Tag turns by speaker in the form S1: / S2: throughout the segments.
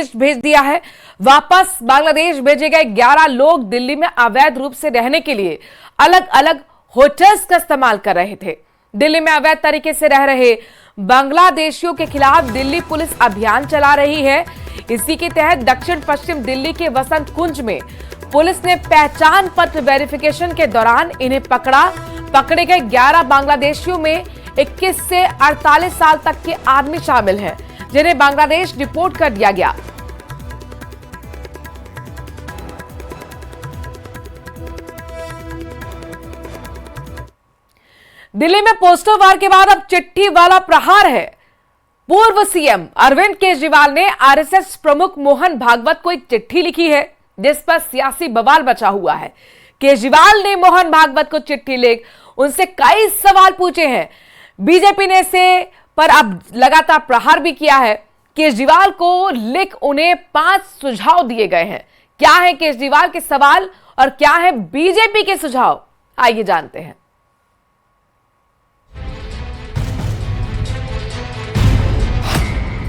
S1: बांग्लादेश भेज दिया है। वापस बांग्लादेश भेजे गए 11 लोग दिल्ली में अवैध रूप से रहने के लिए अलग अलग होटल्स का इस्तेमाल कर रहे थे। दिल्ली में अवैध तरीके से रह रहे बांग्लादेशियों के खिलाफ दिल्ली पुलिस अभियान चला रही है। इसी के तहत दक्षिण पश्चिम दिल्ली के वसंत कुंज में पुलिस ने पहचान पत्र वेरिफिकेशन के दौरान इन्हें पकड़ा। पकड़े गए 11 बांग्लादेशियों में 21 से 48 साल तक के आदमी शामिल हैं, जिन्हें बांग्लादेश डिपोर्ट कर दिया गया। दिल्ली में पोस्टर वार के बाद अब चिट्ठी वाला प्रहार है। पूर्व सीएम अरविंद केजरीवाल ने आरएसएस प्रमुख मोहन भागवत को एक चिट्ठी लिखी है, जिस पर सियासी बवाल मचा हुआ है। केजरीवाल ने मोहन भागवत को चिट्ठी लिख उनसे कई सवाल पूछे हैं। बीजेपी ने इसे पर अब लगातार प्रहार भी किया है। केजरीवाल को लिख उन्हें 5 सुझाव दिए गए हैं। क्या है केजरीवाल के सवाल और क्या है बीजेपी के सुझाव, आइए जानते हैं।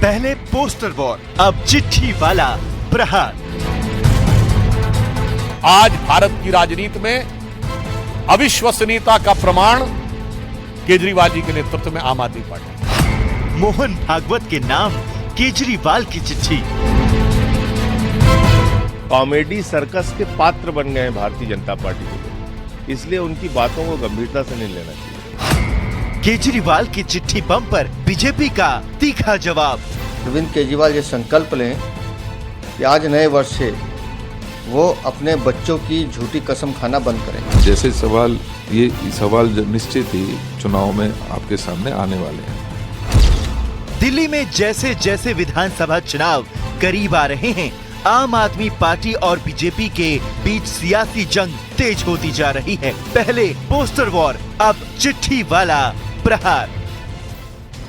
S2: पहले पोस्टर वॉर, अब चिट्ठी वाला प्रहार।
S3: आज भारत की राजनीति में अविश्वसनीयता का प्रमाण केजरीवाल जी के नेतृत्व में आम आदमी पार्टी।
S2: मोहन भागवत के नाम केजरीवाल की चिट्ठी।
S4: कॉमेडी सर्कस के पात्र बन गए हैं भारतीय जनता पार्टी के लोग, इसलिए उनकी बातों को गंभीरता से नहीं लेना चाहिए।
S2: केजरीवाल की चिट्ठी बम पर बीजेपी का तीखा जवाब।
S5: अरविंद केजरीवाल ये संकल्प लें कि आज नए वर्ष से वो अपने बच्चों की झूठी कसम खाना बंद करें।
S6: जैसे सवाल ये सवाल निश्चित ही चुनाव में आपके सामने आने वाले हैं।
S2: दिल्ली में जैसे जैसे विधानसभा चुनाव करीब आ रहे हैं, आम आदमी पार्टी और बीजेपी के बीच सियासी जंग तेज होती जा रही है। पहले पोस्टर वॉर, अब चिट्ठी वाला प्रहार।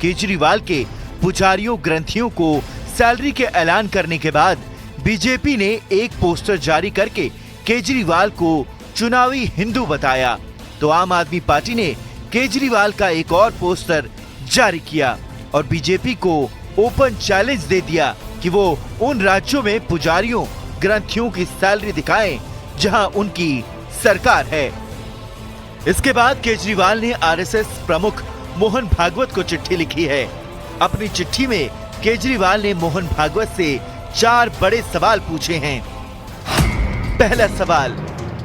S2: केजरीवाल के पुजारियों ग्रंथियों को सैलरी के ऐलान करने के बाद बीजेपी ने एक पोस्टर जारी करके केजरीवाल को चुनावी हिंदू बताया, तो आम आदमी पार्टी ने केजरीवाल का एक और पोस्टर जारी किया और बीजेपी को ओपन चैलेंज दे दिया कि वो उन राज्यों में पुजारियों ग्रंथियों की सैलरी दिखाएं जहां उनकी सरकार है। इसके बाद केजरीवाल ने आरएसएस प्रमुख मोहन भागवत को चिट्ठी लिखी है। अपनी चिट्ठी में केजरीवाल ने मोहन भागवत से 4 बड़े सवाल पूछे हैं। पहला सवाल,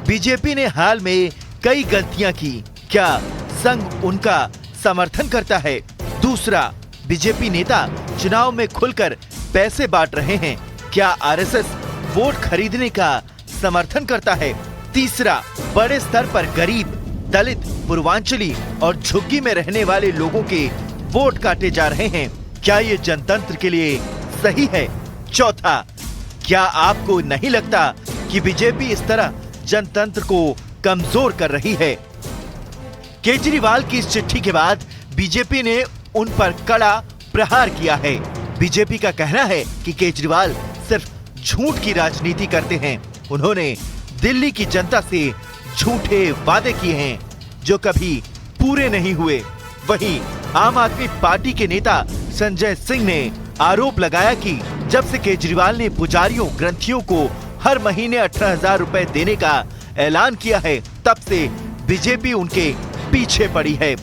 S2: बीजेपी ने हाल में कई गलतियां की, क्या संघ उनका समर्थन करता है? दूसरा, बीजेपी नेता चुनाव में खुलकर पैसे बांट रहे हैं, क्या आरएसएस वोट खरीदने का समर्थन करता है? तीसरा, बड़े स्तर पर गरीब, दलित, पूर्वांचली और झुग्गी में रहने वाले लोगों के वोट काटे जा रहे हैं, क्या ये जनतंत्र के लिए सही है? चौथा, क्या आपको नहीं लगता कि बीजेपी इस तरह जनतंत्र को कमजोर कर रही है? केजरीवाल की इस चिट्ठी के बाद बीजेपी ने उन पर कड़ा प्रहार किया है। बीजेपी का कहना है कि केजरीवाल सिर्फ झूठ की राजनीति करते हैं। उन्होंने दिल्ली की जनता से झूठे वादे किए हैं जो कभी पूरे नहीं हुए। वहीं आम आदमी पार्टी के नेता संजय सिंह ने आरोप लगाया कि जब से केजरीवाल ने पुजारियों ग्रंथियों को हर महीने 18,000 रुपए देने का ऐलान किया है, तब से बीजेपी उनके पीछे पड़ी है।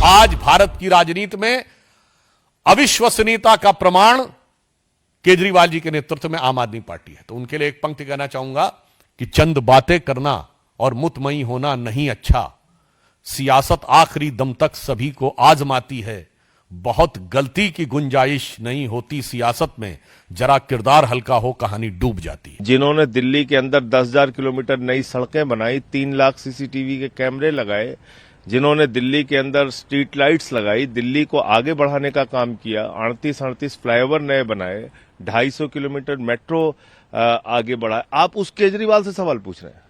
S3: आज भारत की राजनीति में अविश्वसनीयता का प्रमाण केजरीवाल जी के नेतृत्व में आम आदमी पार्टी है। तो उनके लिए एक पंक्ति कहना चाहूंगा कि चंद बातें करना और मुतमई होना नहीं अच्छा, सियासत आखिरी दम तक सभी को आजमाती है, बहुत गलती की गुंजाइश नहीं होती सियासत में, जरा किरदार हल्का हो कहानी डूब जाती है।
S4: जिन्होंने दिल्ली के अंदर 10,000 किलोमीटर नई सड़कें बनाई, 3 लाख सीसीटीवी के कैमरे लगाए, जिन्होंने दिल्ली के अंदर स्ट्रीट लाइट्स लगाई, दिल्ली को आगे बढ़ाने का काम किया, 38 फ्लाईओवर नए बनाए, 250 किलोमीटर मेट्रो आगे बढ़ाए, आप उस केजरीवाल से सवाल पूछ रहे हैं।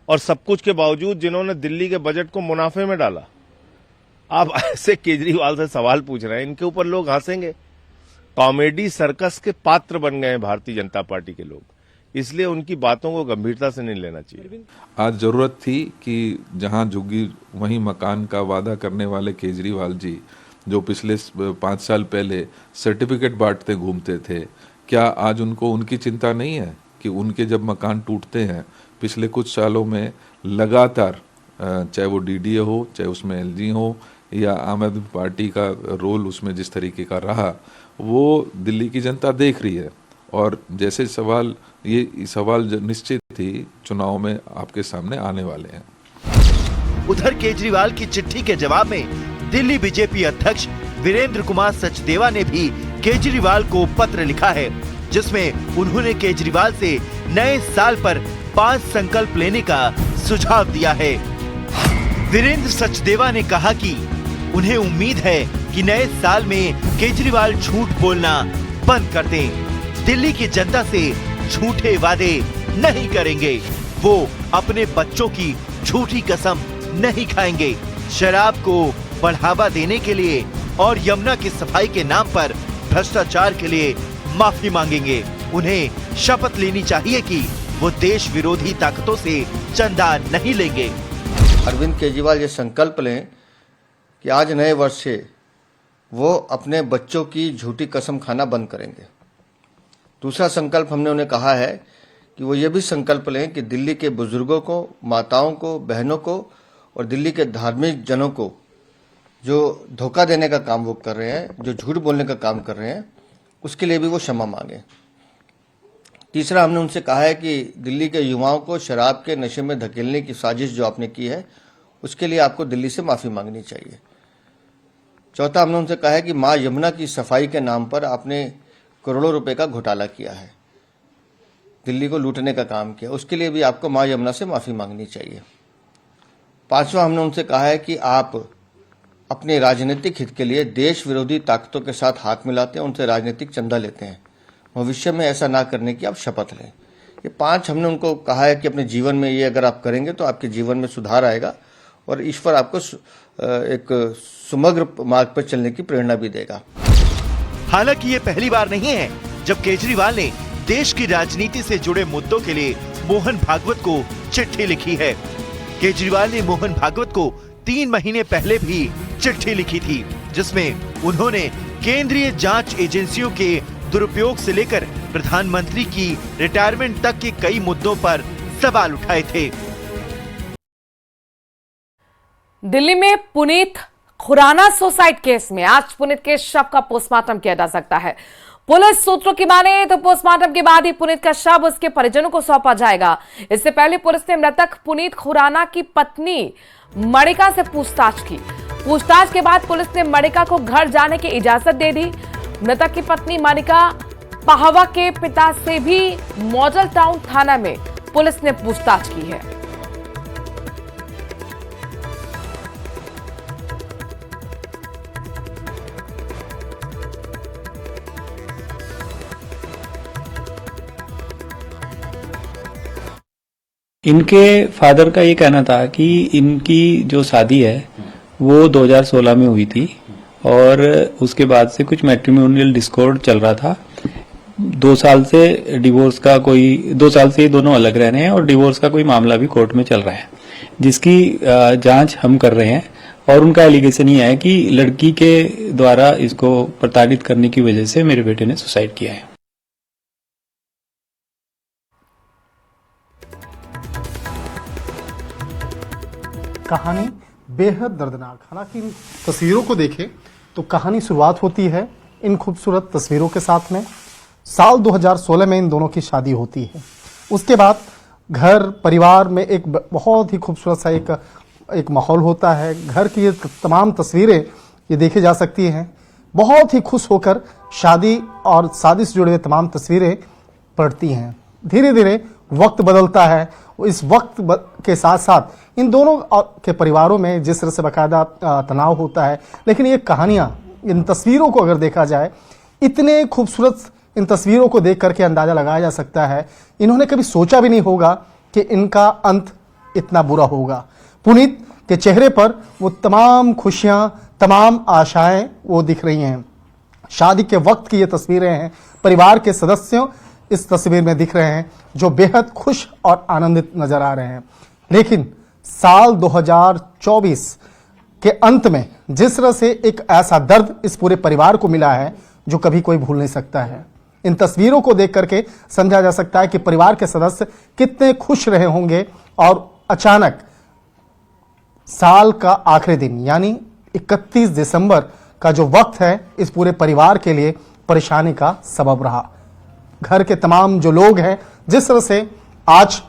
S4: और सब कुछ के बावजूद जिन्होंने दिल्ली के बजट को मुनाफे में डाला, आप ऐसे केजरीवाल से सवाल पूछ रहे हैं, इनके ऊपर लोग हंसेंगे। कॉमेडी सर्कस के पात्र बन गए हैं भारतीय जनता पार्टी के लोग, इसलिए उनकी बातों को गंभीरता से नहीं लेना चाहिए।
S6: आज जरूरत थी कि जहां झुग्गी वहीं मकान का वादा करने वाले केजरीवाल जी, जो पिछले 5 साल पहले सर्टिफिकेट बांटते घूमते थे क्या आज उनको उनकी चिंता नहीं है कि उनके जब मकान टूटते हैं, पिछले कुछ सालों में लगातार, चाहे वो डीडीए हो, चाहे उसमें एलजी हो, या आम आदमी पार्टी का रोल उसमें जिस तरीके का रहा, वो दिल्ली की जनता देख रही है। और जैसे सवाल निश्चित ही चुनाव में आपके सामने आने वाले हैं।
S2: उधर केजरीवाल की चिट्ठी के जवाब में दिल्ली बीजेपी अध्यक्ष वीरेंद्र कुमार सचदेवा ने भी केजरीवाल को पत्र लिखा है, जिसमें उन्होंने केजरीवाल से नए साल पर 5 संकल्प लेने का सुझाव दिया है। वीरेंद्र सचदेवा ने कहा कि उन्हें उम्मीद है कि नए साल में केजरीवाल झूठ बोलना बंद कर दें। दिल्ली की जनता से झूठे वादे नहीं करेंगे। वो अपने बच्चों की झूठी कसम नहीं खाएंगे। शराब को बढ़ावा देने के लिए और यमुना की सफाई के नाम पर भ्रष्टाचार के लिए माफी मांगेंगे। उन्हें शपथ लेनी चाहिए कि वो देश विरोधी ताकतों से चंदा नहीं लेंगे।
S5: अरविंद केजरीवाल ये संकल्प लें कि आज नए वर्ष से वो अपने बच्चों की झूठी कसम खाना बंद करेंगे। दूसरा संकल्प हमने उन्हें कहा है कि वो ये भी संकल्प लें कि दिल्ली के बुजुर्गों को, माताओं को, बहनों को और दिल्ली के धार्मिक जनों को जो धोखा देने का काम वो कर रहे हैं, जो झूठ बोलने का काम कर रहे हैं, उसके लिए भी वो क्षमा मांगे। तीसरा हमने उनसे कहा है कि दिल्ली के युवाओं को शराब के नशे में धकेलने की साजिश जो आपने की है, उसके लिए आपको दिल्ली से माफी मांगनी चाहिए। चौथा हमने उनसे कहा है कि मां यमुना की सफाई के नाम पर आपने करोड़ों रुपए का घोटाला किया है, दिल्ली को लूटने का काम किया, उसके लिए भी आपको मां यमुना से माफी मांगनी चाहिए। पांचवा हमने उनसे कहा है कि आप अपने राजनीतिक हित के लिए देश विरोधी ताकतों के साथ हाथ मिलाते हैं, उनसे राजनीतिक चंदा लेते हैं। भविष्य में ऐसा ना करने की आप शपथ लें। ये 5 हमने उनको कहा है कि अपने जीवन में ये अगर आप करेंगे तो आपके जीवन में सुधार आएगा और ईश्वर आपको एक सुमग्र मार्ग पर चलने की प्रेरणा भी देगा।
S2: हालांकि ये पहली बार नहीं है जब केजरीवाल ने देश की राजनीति से जुड़े मुद्दों के लिए मोहन भागवत को चिट्ठी लिखी है। केजरीवाल ने मोहन भागवत को 3 महीने पहले भी चिट्ठी लिखी थी, जिसमें उन्होंने केंद्रीय जांच एजेंसियों के दुरुपयोग से लेकर प्रधानमंत्री की रिटायरमेंट तक के कई मुद्दों पर सवाल उठाए थे।
S1: दिल्ली में पुनीत खुराना सुसाइड केस में आज पुनीत के शव का पोस्टमार्टम किया जा सकता है। पुलिस सूत्रों की माने तो पोस्टमार्टम के बाद ही पुनीत का शव उसके परिजनों को सौंपा जाएगा। इससे पहले पुलिस ने मृतक पुनीत खुराना की पत्नी मणिका से पूछताछ की। पूछताछ के बाद पुलिस ने मणिका को घर जाने की इजाजत दे दी। मृतक की पत्नी मणिका पाहवा के पिता से भी मॉडल टाउन थाना में पुलिस ने पूछताछ की है।
S7: इनके फादर का ये कहना था कि इनकी जो शादी है वो 2016 में हुई थी और उसके बाद से कुछ मैट्रिमोनियल डिस्कॉर्ड चल रहा था। 2 साल से डिवोर्स का 2 साल से ये दोनों अलग रह रहे हैं और डिवोर्स का कोई मामला भी कोर्ट में चल रहा है, जिसकी जांच हम कर रहे हैं। और उनका एलिगेशन ये है कि लड़की के द्वारा इसको प्रताड़ित करने की वजह से मेरे बेटे ने सुसाइड किया है।
S8: कहानी बेहद दर्दनाक। हालांकि इन तस्वीरों को देखें तो कहानी शुरुआत होती है इन खूबसूरत तस्वीरों के साथ में। साल 2016 में इन दोनों की शादी होती है। उसके बाद घर परिवार में एक बहुत ही खूबसूरत सा एक माहौल होता है। घर की ये तमाम तस्वीरें ये देखी जा सकती हैं। बहुत ही खुश होकर शादी और शादी से जुड़े हुए तमाम तस्वीरें पड़ती हैं। धीरे धीरे वक्त बदलता है। इस वक्त के साथ साथ इन दोनों के परिवारों में जिस तरह से बाकायदा तनाव होता है, लेकिन ये कहानियां, इन तस्वीरों को अगर देखा जाए, इतने खूबसूरत इन तस्वीरों को देख करके अंदाजा लगाया जा सकता है इन्होंने कभी सोचा भी नहीं होगा कि इनका अंत इतना बुरा होगा। पुनीत के चेहरे पर वो तमाम खुशियां, तमाम आशाएं वो दिख रही हैं। शादी के वक्त की ये तस्वीरें हैं। परिवार के सदस्यों इस तस्वीर में दिख रहे हैं जो बेहद खुश और आनंदित नजर आ रहे हैं। लेकिन साल 2024 के अंत में जिस तरह से एक ऐसा दर्द इस पूरे परिवार को मिला है जो कभी कोई भूल नहीं सकता है। इन तस्वीरों को देख करके समझा जा सकता है कि परिवार के सदस्य कितने खुश रहे होंगे और अचानक साल का आखिरी दिन यानी 31 दिसंबर का जो वक्त है इस पूरे परिवार के लिए परेशानी का सबब रहा। घर के तमाम जो लोग हैं जिस तरह से आज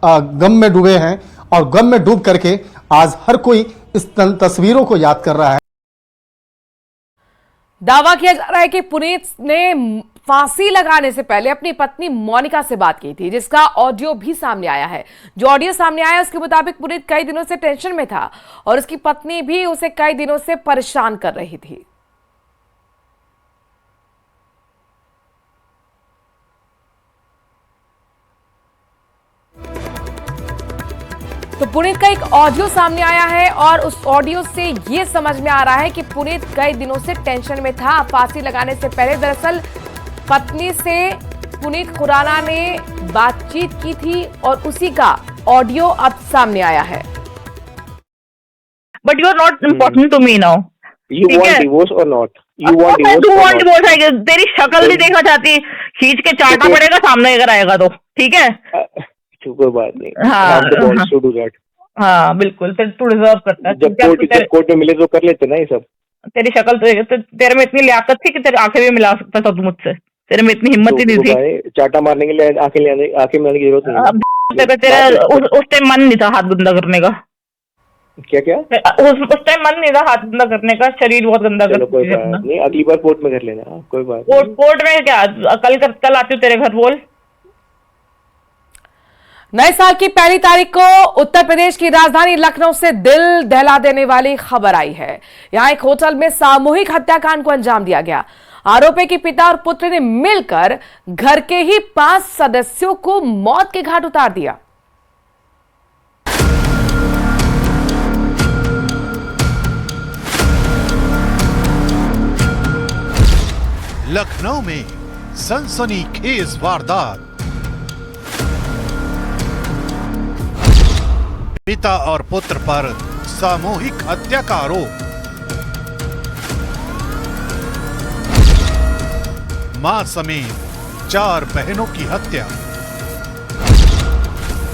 S8: गम में डूबे हैं और गम में डूब करके आज हर कोई इस तस्वीरों को याद कर रहा है।
S1: दावा किया जा रहा है कि पुनीत ने फांसी लगाने से पहले अपनी पत्नी मोनिका से बात की थी, जिसका ऑडियो भी सामने आया है। जो ऑडियो सामने आया उसके मुताबिक पुनीत कई दिनों से टेंशन में था और उसकी पत्नी भी उसे कई दिनों से परेशान कर रही थी। तो पुनीत का एक ऑडियो सामने आया है और उस ऑडियो से यह समझ में आ रहा है कि पुनीत कई दिनों से टेंशन में था। फांसी लगाने से पहले दरअसल पत्नी से पुनीत खुराना ने बातचीत की थी और उसी का ऑडियो अब सामने आया है।
S9: But you are not important to me now.
S10: You want divorce or not? You want divorce?
S9: तू want divorce है? तेरी शक्ल नहीं देखना चाहती, खींच के चाटना पड़ेगा सामने अगर आएगा तो, ठीक है?
S10: कोई बात नहीं।
S9: हाँ,
S10: to do that.
S9: हाँ बिल्कुल, फिर तू डिजर्व करता है।
S10: जब कोर्ट में मिले तो कर लेते ना ये सब।
S9: तेरी शक्ल तो तेरे में इतनी लियाकत थी कि तेरे आंखें भी मिला सकता था तू मुझसे। तेरे में इतनी हिम्मत ही नहीं थी।
S10: चाटा मारने के लिए आंखें मिलाने की जरूरत नहीं।
S9: तेरा उस टाइम मन नहीं था हाथ गंदा करने का।
S10: क्या
S9: उस टाइम मन नहीं था हाथ गंदा करने का, शरीर बहुत गंदा कर।
S10: कोई बात नहीं, अगली बार कोर्ट में कर लेना। कोई बात नहीं।
S9: कोर्ट में क्या, कल आती हूँ तेरे घर, बोल।
S1: नए साल की पहली तारीख को उत्तर प्रदेश की राजधानी लखनऊ से दिल दहला देने वाली खबर आई है। यहां एक होटल में सामूहिक हत्याकांड को अंजाम दिया गया। आरोपी के पिता और पुत्र ने मिलकर घर के ही 5 सदस्यों को मौत के घाट उतार दिया।
S11: लखनऊ में सनसनीखेज वारदात। पिता और पुत्र पर सामूहिक हत्या का आरोप। मां समेत 4 बहनों की हत्या।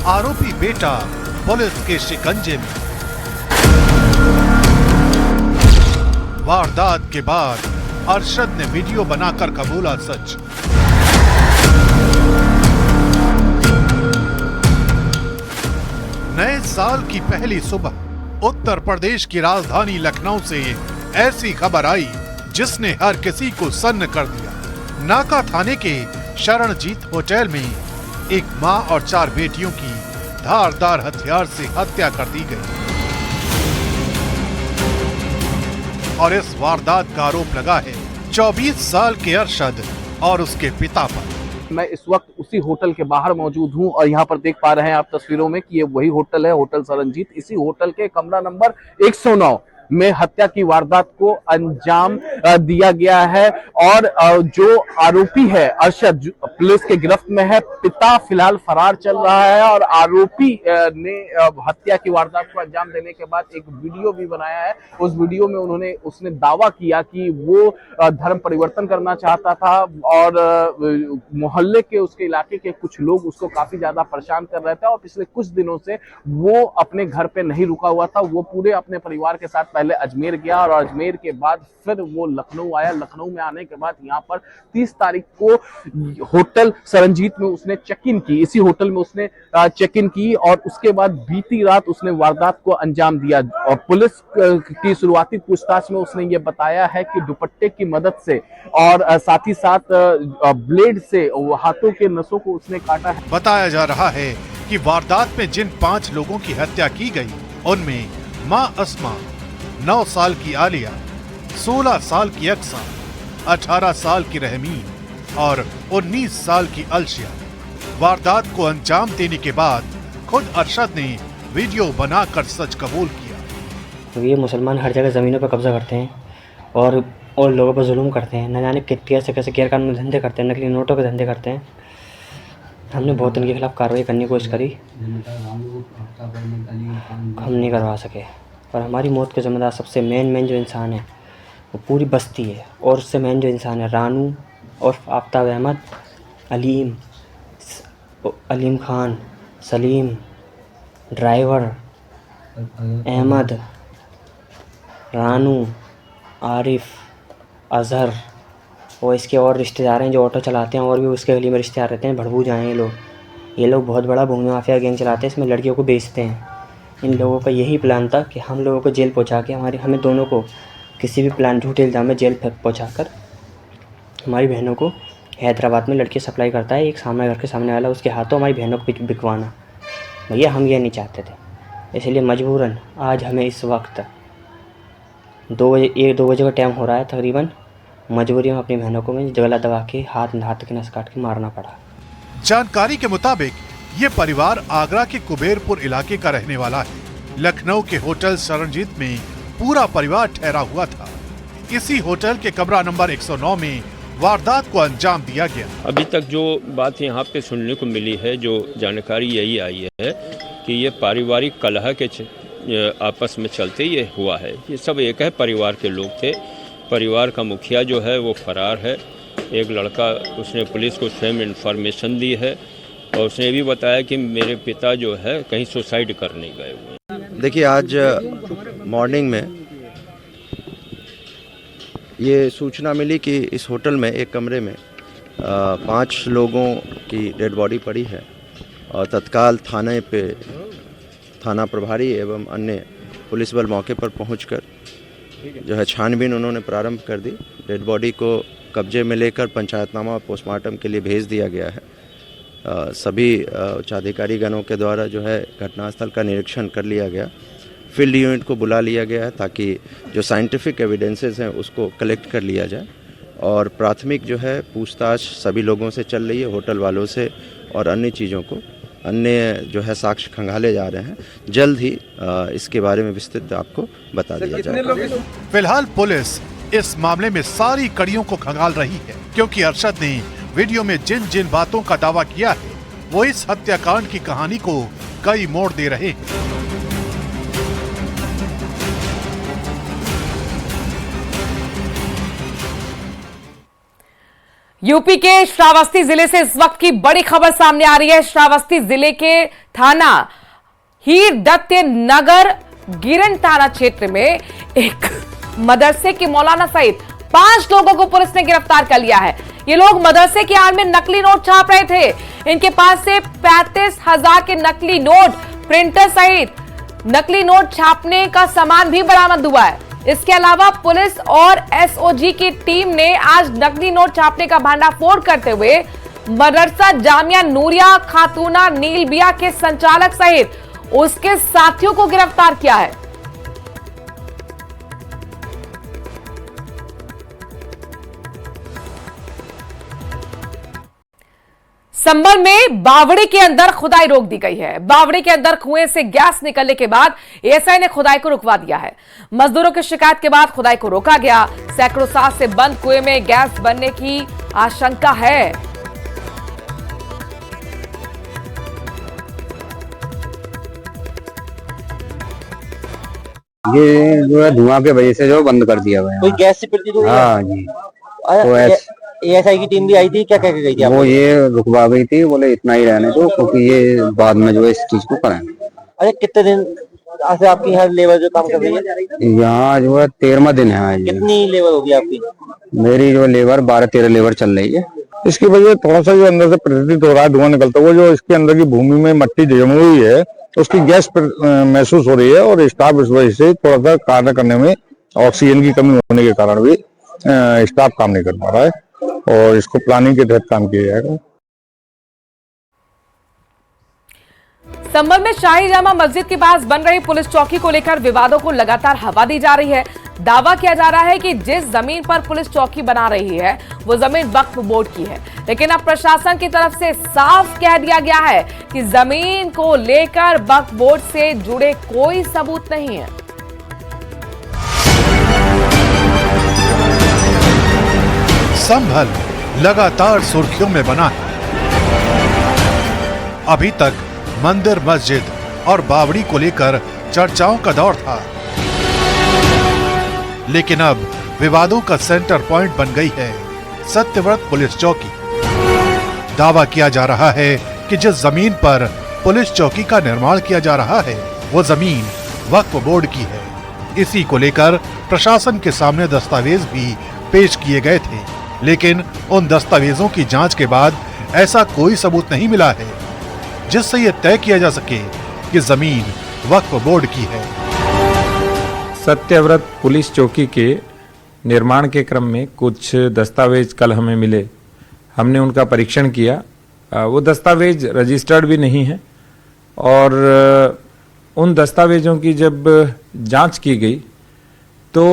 S11: आरोपी बेटा पुलिस के शिकंजे में। वारदात के बाद अरशद ने वीडियो बनाकर कबूला सच। नए साल की पहली सुबह उत्तर प्रदेश की राजधानी लखनऊ से ऐसी खबर आई जिसने हर किसी को सन्न कर दिया। नाका थाने के शरणजीत होटल में एक मां और 4 बेटियों की धारदार हथियार से हत्या कर दी गई और इस वारदात का आरोप लगा है 24 साल के अरशद और उसके पिता पर।
S12: मैं इस वक्त उसी होटल के बाहर मौजूद हूं और यहां पर देख पा रहे हैं आप तस्वीरों में कि ये वही होटल है, होटल सरनजीत। इसी होटल के कमरा नंबर 109 में हत्या की वारदात को अंजाम दिया गया है और जो आरोपी है अरशद पुलिस के गिरफ्त में है। पिता फिलहाल फरार चल रहा है और आरोपी ने हत्या की वारदात को अंजाम देने के बाद एक वीडियो भी बनाया है। उस वीडियो में उसने दावा किया कि वो धर्म परिवर्तन करना चाहता था और मोहल्ले के उसके इलाके के कुछ लोग उसको काफी ज्यादा परेशान कर रहे थे और पिछले कुछ दिनों से वो अपने घर पे नहीं रुका हुआ था। वो पूरे अपने परिवार के साथ पहले अजमेर गया और अजमेर के बाद फिर वो लखनऊ आया। लखनऊ में आने के बाद यहाँ पर 30 तारीख को होटल सरनजीत में उसने चेक इन की। इसी होटल में उसने चेक इन की और उसके बाद बीती रात उसने वारदात को अंजाम दिया। और पुलिस की शुरुआती पूछताछ में उसने ये बताया है कि दुपट्टे की मदद से और साथ ही साथ ब्लेड से हाथों के नसों को उसने काटा है।
S11: बताया जा रहा है कि वारदात में जिन 5 लोगों की हत्या की गई उनमें मां अस्मा, 9 साल की आलिया, 16 साल की अक्सा, 18 साल की रहमीन और 19 साल की अलशिया। वारदात को अंजाम देने के बाद खुद अरशद ने वीडियो बनाकर सच कबूल किया।
S13: ये मुसलमान हर जगह ज़मीनों पर कब्जा करते हैं और लोगों पर जुल्म करते हैं। न जाने कैसे कैसे गैरकानूनी धंधे करते हैं, नकली नोटों के धंधे करते हैं। हमने बहुत इनके खिलाफ कार्रवाई करने की कोशिश करी, हम नहीं करवा सके। और हमारी मौत के ज़िम्मेदार सबसे मेन जो इंसान है वो पूरी बस्ती है और उससे मेन जो इंसान है रानू, और आफ्ताब अहमद, अलीम खान, सलीम, ड्राइवर, अहमद, रानू, आरिफ, अजहर और इसके और रिश्तेदार हैं जो ऑटो चलाते हैं और भी उसके गली में रिश्तेदार रहते हैं। भड़बूजा हैं ये लोग बहुत बड़ा भूमि माफिया गैंग चलाते हैं, इसमें लड़कियों को बेचते हैं। इन लोगों का यही प्लान था कि हम लोगों को जेल पहुंचा के हमें दोनों को किसी भी प्लान झूठे इल्ज़ाम में जेल पहुंचाकर हमारी बहनों को हैदराबाद में लड़के सप्लाई करता है एक सामने घर के सामने वाला, उसके हाथों हमारी बहनों को बिकवाना। भैया हम ये नहीं चाहते थे, इसलिए मजबूरन आज हमें इस वक्त 1-2 बजे का टाइम हो रहा है तकरीबन, मजबूरी में अपनी बहनों को मैं गला दबा के हाथ के नस काट के मारना पड़ा।
S11: जानकारी के मुताबिक ये परिवार आगरा के कुबेरपुर इलाके का रहने वाला है। लखनऊ के होटल शरणजीत में पूरा परिवार ठहरा हुआ था। इसी होटल के कमरा नंबर 109 में वारदात को अंजाम दिया गया।
S14: अभी तक जो बात यहाँ पे सुनने को मिली है, जो जानकारी यही आई है कि ये पारिवारिक कलह के आपस में चलते ये हुआ है। ये सब एक है परिवार के लोग थे। परिवार का मुखिया जो है वो फरार है। एक लड़का उसने पुलिस को स्वयं इन्फॉर्मेशन दी है और उसने भी बताया कि मेरे पिता जो है कहीं सुसाइड करने गए हुए।
S15: देखिए, आज मॉर्निंग में ये सूचना मिली कि इस होटल में एक कमरे में 5 लोगों की डेड बॉडी पड़ी है और तत्काल थाना प्रभारी एवं अन्य पुलिस बल मौके पर पहुंचकर जो है छानबीन उन्होंने प्रारंभ कर दी। डेड बॉडी को कब्जे में लेकर पंचायतनामा और पोस्टमार्टम के लिए भेज दिया गया है। सभी उच्चाधिकारी गणों के द्वारा जो है घटनास्थल का निरीक्षण कर लिया गया। फील्ड यूनिट को बुला लिया गया है ताकि जो साइंटिफिक एविडेंसेस हैं उसको कलेक्ट कर लिया जाए और प्राथमिक जो है पूछताछ सभी लोगों से चल रही है, होटल वालों से और अन्य चीज़ों को, अन्य जो है साक्ष्य खंगाले जा रहे हैं। जल्द ही इसके बारे में विस्तृत आपको बता दिया जाएगा।
S11: फिलहाल पुलिस इस मामले में सारी कड़ियों को खंगाल रही है, क्योंकि अरशद ने वीडियो में जिन जिन बातों का दावा किया है वो इस हत्याकांड की कहानी को कई मोड़ दे रहे हैं।
S1: यूपी के श्रावस्ती जिले से इस वक्त की बड़ी खबर सामने आ रही है। श्रावस्ती जिले के थाना हीरदत्त नगर गिरन थाना क्षेत्र में एक मदरसे के मौलाना सहित 5 लोगों को पुलिस ने गिरफ्तार कर लिया है। ये लोग मदरसे की आड़ में नकली नोट छाप रहे थे। इनके पास से 35,000 के नकली नोट, प्रिंटर सहित नकली नोट छापने का सामान भी बरामद हुआ है। इसके अलावा पुलिस और एसओजी की टीम ने आज नकली नोट छापने का भांडाफोड़ करते हुए मदरसा जामिया नूरिया खातूना नीलबिया के संचालक सहित उसके साथियों को गिरफ्तार किया है। संभल में बावड़ी के अंदर खुदाई रोक दी गई है। बावड़ी के अंदर कुएं से गैस निकलने के बाद एएसआई ने खुदाई को रुकवा दिया है। मजदूरों की शिकायत के बाद खुदाई को रोका गया। सैकड़ों साल से बंद कुएं में गैस बनने की आशंका है।
S16: ये जो है धुआं के वजह से जो बंद कर दिया गया।
S10: कोई गैस से पीड़ित हुई?
S16: हाँ जी।
S10: तो एएसआई की टीम भी आई थी, क्या कह के गई थी?
S16: वो ये रुकवा गई थी, बोले इतना ही रहने दो क्योंकि ये बाद में जो है इस चीज को करेंगे।
S10: अरे कितने दिन से आपकी यहाँ लेबर जो काम कर रही है?
S16: यहाँ जो है 13वां दिन है आज।
S10: कितनी लेबर होगी आपकी?
S16: मेरी जो लेबर 12-13 लेबर चल रही है। इसकी वजह थोड़ा सा जो अंदर से प्रतीत हो रहा है धुआं निकलता है, वो जो इसके अंदर की भूमि में मट्टी जमी हुई है उसकी गैस महसूस हो रही है और स्टाफ इस वजह से थोड़ा सा कार्य करने में ऑक्सीजन की कमी होने के कारण भी स्टाफ काम नहीं कर पा रहा है और इसको प्लानिंग के तहत काम किया जाएगा।
S1: संभल में शाही जामा मस्जिद के पास बन रही पुलिस चौकी को लेकर विवादों को लगातार हवा दी जा रही है। दावा किया जा रहा है कि जिस जमीन पर पुलिस चौकी बना रही है वो जमीन वक्फ बोर्ड की है, लेकिन अब प्रशासन की तरफ से साफ कह दिया गया है कि जमीन को लेकर वक्फ बोर्ड से जुड़े कोई सबूत नहीं है।
S11: संभल लगातार सुर्खियों में बना है। अभी तक मंदिर, मस्जिद और बावड़ी को लेकर चर्चाओं का दौर था, लेकिन अब विवादों का सेंटर पॉइंट बन गई है सत्यव्रत पुलिस चौकी। दावा किया जा रहा है कि जिस जमीन पर पुलिस चौकी का निर्माण किया जा रहा है वो जमीन वक्फ बोर्ड की है। इसी को लेकर प्रशासन के सामने दस्तावेज भी पेश किए गए थे, लेकिन उन दस्तावेजों की जांच के बाद ऐसा कोई सबूत नहीं मिला है जिससे ये तय किया जा सके कि जमीन वक्फ बोर्ड की है।
S17: सत्यव्रत पुलिस चौकी के निर्माण के क्रम में कुछ दस्तावेज कल हमें मिले। हमने उनका परीक्षण किया। वो दस्तावेज रजिस्टर्ड भी नहीं है और उन दस्तावेजों की जब जांच की गई तो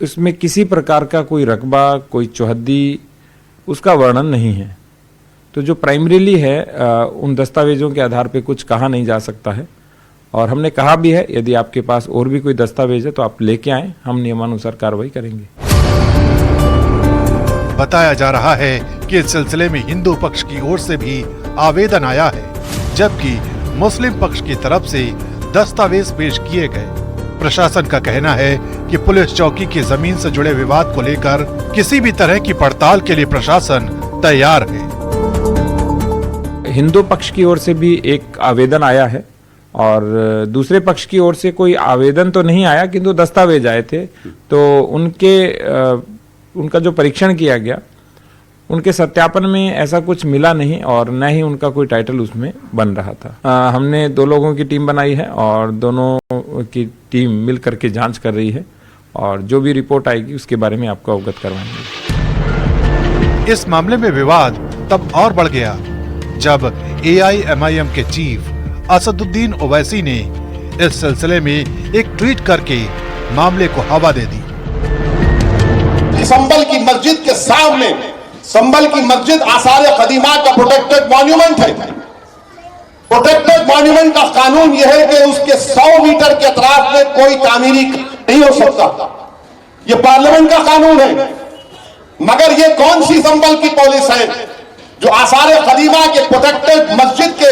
S17: इसमें किसी प्रकार का कोई रकबा, कोई चौहद्दी, उसका वर्णन नहीं है। तो जो प्राइमरीली है उन दस्तावेजों के आधार पे कुछ कहा नहीं जा सकता है और हमने कहा भी है यदि आपके पास और भी कोई दस्तावेज है तो आप लेके आएं, हम नियमानुसार कार्रवाई करेंगे।
S11: बताया जा रहा है कि इस सिलसिले में हिंदू पक्ष की ओर से भी आवेदन आया है, जबकि मुस्लिम पक्ष की तरफ से दस्तावेज पेश किए गए। प्रशासन का कहना है कि पुलिस चौकी की जमीन से जुड़े विवाद को लेकर किसी भी तरह की पड़ताल के लिए प्रशासन तैयार है।
S17: हिंदू पक्ष की ओर से भी एक आवेदन आया है और दूसरे पक्ष की ओर से कोई आवेदन तो नहीं आया किंतु दस्तावेज आए थे। तो उनका जो परीक्षण किया गया उनके सत्यापन में ऐसा कुछ मिला नहीं और न ही उनका कोई टाइटल उसमें बन रहा था। हमने 2 लोगों की टीम बनाई है और दोनों की टीम मिल करके जांच कर रही है और जो भी रिपोर्ट आएगी उसके बारे में आपको अवगत करवाएंगे।
S11: इस मामले में विवाद तब और बढ़ गया जब AIMIM के चीफ असदुद्दीन ओवैसी ने इस सिलसिले में एक ट्वीट करके मामले को हवा दे दी।
S18: संभल की मस्जिद के सामने, संभल की मस्जिद आसार कदीमा का प्रोटेक्टेड मॉन्यूमेंट है। प्रोटेक्टेड मॉन्यूमेंट का कानून यह है कि उसके 100 मीटर के अतराफ में कोई तामीरी नहीं हो सकता। यह पार्लियामेंट का कानून है। मगर ये कौन सी संभल की पुलिस है जो आसार कदीमा के प्रोटेक्टेड मस्जिद के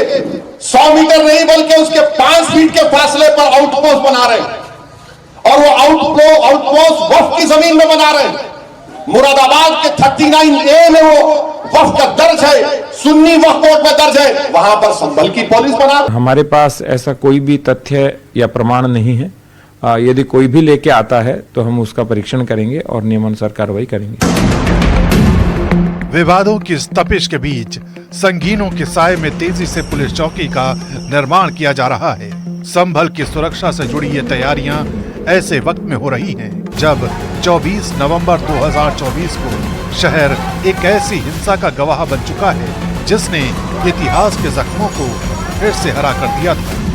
S18: 100 मीटर नहीं बल्कि उसके 5 फीट के फासले पर आउटपोस्ट बना रहे हैं और वो आउटपोस्ट वक्फ की जमीन में बना रहे हैं। मुरादाबाद के 39A में वो वक्फ का दर्ज है, सुन्नी वक्फ बोर्ड में दर्ज है, वहां पर संभल की पुलिस बना।
S17: हमारे पास ऐसा कोई भी तथ्य या प्रमाण नहीं है। यदि कोई भी लेके आता है तो हम उसका परीक्षण करेंगे और नियमानुसार कार्रवाई करेंगे।
S11: विवादों की इस तपिश के बीच संगीनों के साए में तेजी से पुलिस चौकी का निर्माण किया जा रहा है। संभल की सुरक्षा से जुड़ी ये तैयारियां ऐसे वक्त में हो रही हैं जब 24 नवंबर 2024 को शहर एक ऐसी हिंसा का गवाह बन चुका है जिसने इतिहास के जख्मों को फिर से हरा कर दिया था।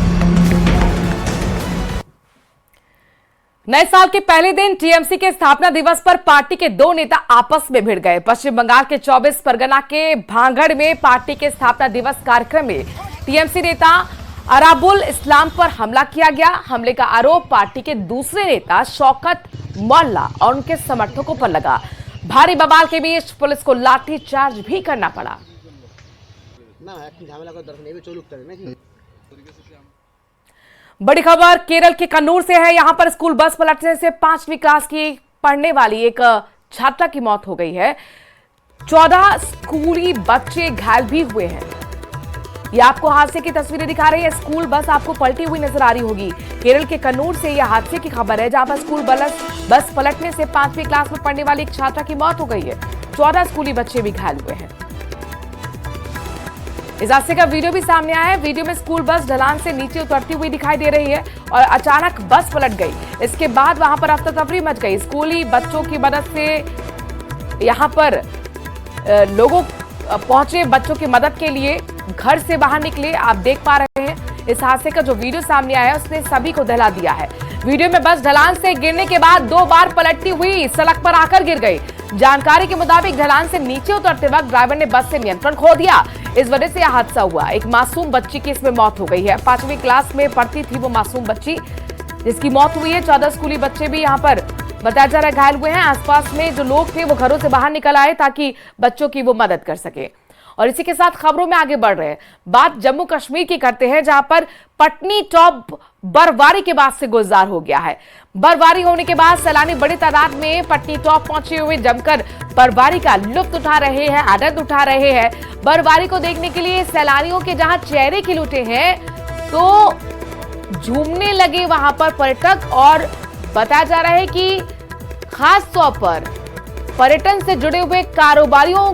S1: नए साल के पहले दिन टीएमसी के स्थापना दिवस पर पार्टी के 2 नेता आपस में भिड़ गए। पश्चिम बंगाल के 24 परगना के भांगड़ में पार्टी के स्थापना दिवस कार्यक्रम में टीएमसी नेता अराबुल इस्लाम पर हमला किया गया। हमले का आरोप पार्टी के दूसरे नेता शौकत मोल्ला और उनके समर्थकों पर लगा। भारी बवाल के बीच पुलिस को लाठीचार्ज भी करना पड़ा। बड़ी खबर केरल के कन्नूर से है। यहां पर स्कूल बस पलटने से 5वीं क्लास की पढ़ने वाली एक छात्रा की मौत हो गई है। 14 स्कूली बच्चे घायल भी हुए हैं। ये आपको हादसे की तस्वीरें दिखा रही है। स्कूल बस आपको पलटी हुई नजर आ रही होगी। केरल के कन्नूर से यह हादसे की खबर है जहां पर स्कूल बस पलटने से 5वीं क्लास में पढ़ने वाली एक छात्रा की मौत हो गई है। 14 स्कूली बच्चे भी घायल हुए हैं। इस हादसे का वीडियो भी सामने आया है। वीडियो में स्कूल बस ढलान से नीचे उतरती हुई दिखाई दे रही है और अचानक बस पलट गई। इसके बाद वहां पर अफरा-तफरी मच गई। स्कूली बच्चों की मदद से यहां पर लोगों पहुंचे, बच्चों की मदद के लिए घर से बाहर निकले। आप देख पा रहे हैं इस हादसे का जो वीडियो सामने आया है उसने सभी को दहला दिया है। वीडियो में बस ढलान से गिरने के बाद 2 बार पलटती हुई सड़क पर आकर गिर गई। जानकारी के मुताबिक ढलान से नीचे उतरते वक्त ड्राइवर ने बस से नियंत्रण खो दिया। इस वजह से यह हादसा हुआ। एक मासूम बच्ची की इसमें मौत हो गई है। 5वीं क्लास में पढ़ती थी वो मासूम बच्ची जिसकी मौत हुई है। 14 स्कूली बच्चे भी यहाँ पर बताया जा रहा है घायल हुए हैं। आसपास में जो लोग थे वो घरों से बाहर निकल आए ताकि बच्चों की वो मदद कर सके। और इसी के साथ खबरों में आगे बढ़ रहे हैं। बात जम्मू कश्मीर की करते हैं, जहां पर पटनी टॉप बर्फबारी के बाद से गुलजार हो गया है। बर्फबारी होने के बाद सैलानी बड़ी तादाद में पटनी टॉप पहुंचे हुए जमकर बर्फबारी का लुत्फ उठा रहे हैं, आनंद उठा रहे हैं। बर्फबारी को देखने के लिए सैलानियों के जहां चेहरे खिल उठे हैं, तो झूमने लगे वहां पर पर्यटक। और बताया जा रहा है कि खास तौर पर पर्यटन से जुड़े हुए कारोबारियों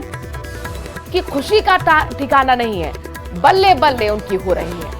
S1: की खुशी का ठिकाना नहीं है, बल्ले बल्ले उनकी हो रही है।